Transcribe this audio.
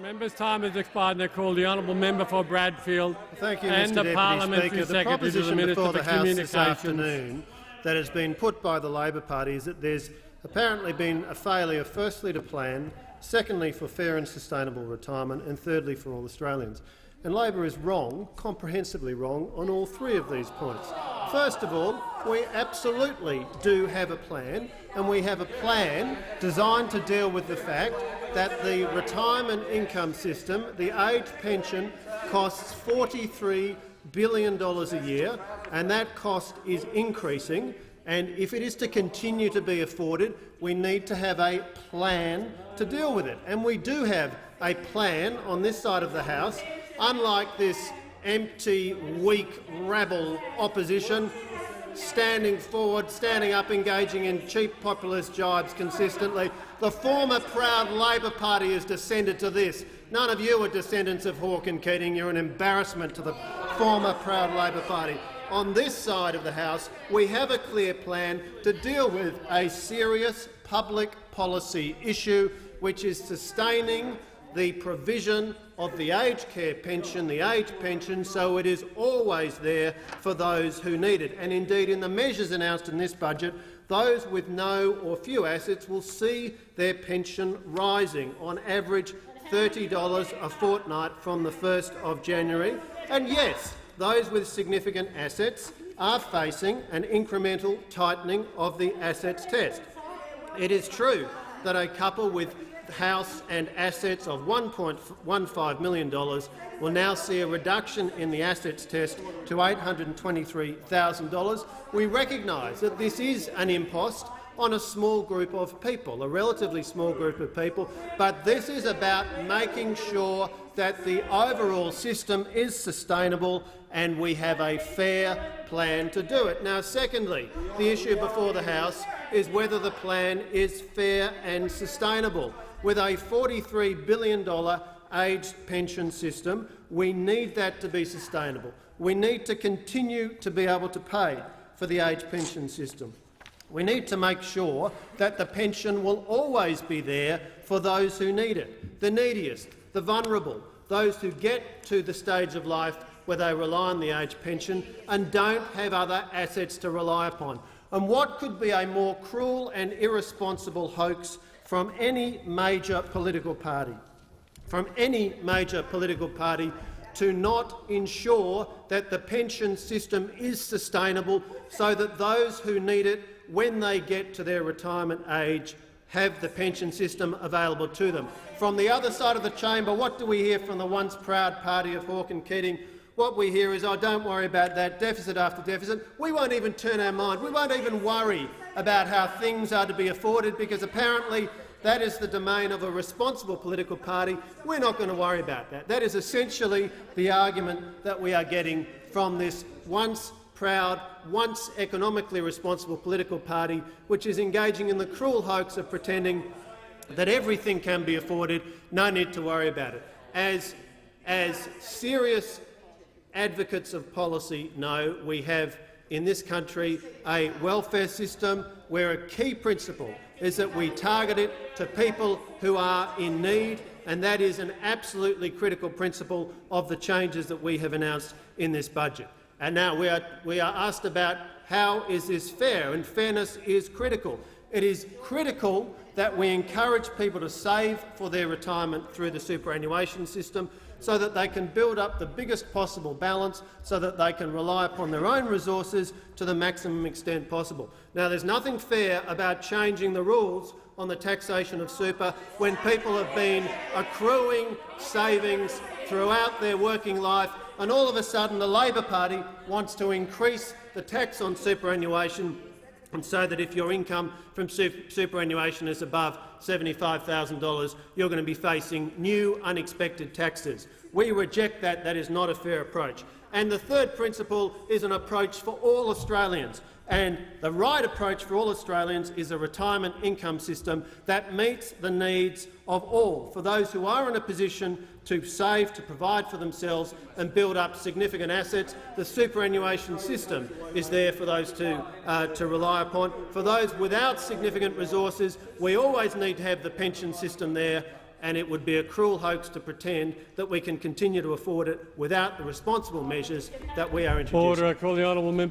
Member's time has expired and I call the honourable member for Bradfield Thank you, and Mr. the Deputy Parliamentary Speaker. The Secretary to the proposition Minister before for the House this Communications. afternoon that has been put by the Labor Party is that there's apparently been a failure, firstly to plan, secondly for fair and sustainable retirement, and thirdly for all Australians. And Labor is wrong, comprehensively wrong, on all three of these points. First of all, we absolutely do have a plan, and we have a plan designed to deal with the fact that the retirement income system, the age pension, costs $43 billion a year, and that cost is increasing. And if it is to continue to be afforded, we need to have a plan to deal with it. And we do have a plan on this side of the House, unlike this empty, weak, rabble opposition standing forward, standing up, engaging in cheap populist jibes consistently. The former proud Labor Party has descended to this. None of you are descendants of Hawke and Keating. You're an embarrassment to the former proud Labor Party. On this side of the House, we have a clear plan to deal with a serious public policy issue, which is sustaining the provision of the aged care pension, the age pension, so it is always there for those who need it. And indeed, in the measures announced in this budget, those with no or few assets will see their pension rising, on average $30 a fortnight from the 1st of January. And yes, those with significant assets are facing an incremental tightening of the assets test. It is true that a couple with house and assets of $1.15 million will now see a reduction in the assets test to $823,000. We recognise that this is an impost on a small group of people, a relatively small group of people, but this is about making sure that the overall system is sustainable and we have a fair plan to do it. Now, secondly, the issue before the House is whether the plan is fair and sustainable. With a $43 billion aged pension system, we need that to be sustainable. We need to continue to be able to pay for the aged pension system. We need to make sure that the pension will always be there for those who need it, the neediest, the vulnerable, those who get to the stage of life where they rely on the aged pension and don't have other assets to rely upon. And what could be a more cruel and irresponsible hoax from any major political party, to not ensure that the pension system is sustainable so that those who need it when they get to their retirement age have the pension system available to them. From the other side of the chamber, what do we hear from the once proud party of Hawke and Keating? What we hear is, oh, don't worry about that, deficit after deficit. We won't even turn our mind. We won't even worry about how things are to be afforded, because apparently that is the domain of a responsible political party. We're not going to worry about that. That is essentially the argument that we are getting from this once proud, once economically responsible political party, which is engaging in the cruel hoax of pretending that everything can be afforded, no need to worry about it. As serious advocates of policy know, we have in this country a welfare system where a key principle is that we target it to people who are in need, and that is an absolutely critical principle of the changes that we have announced in this budget. And now we are asked about how is this fair, and fairness is critical. It is critical that we encourage people to save for their retirement through the superannuation system, so that they can build up the biggest possible balance, so that they can rely upon their own resources to the maximum extent possible. Now, there's nothing fair about changing the rules on the taxation of super when people have been accruing savings throughout their working life, and all of a sudden the Labor Party wants to increase the tax on superannuation, and so that if your income from superannuation is above $75,000, you're going to be facing new unexpected taxes. We reject that. That is not a fair approach. And the third principle is an approach for all Australians. And the right approach for all Australians is a retirement income system that meets the needs of all, for those who are in a position to save, to provide for themselves and build up significant assets. The superannuation system is there for those to rely upon. For those without significant resources, we always need to have the pension system there, and it would be a cruel hoax to pretend that we can continue to afford it without the responsible measures that we are introducing. Order. I call the honourable member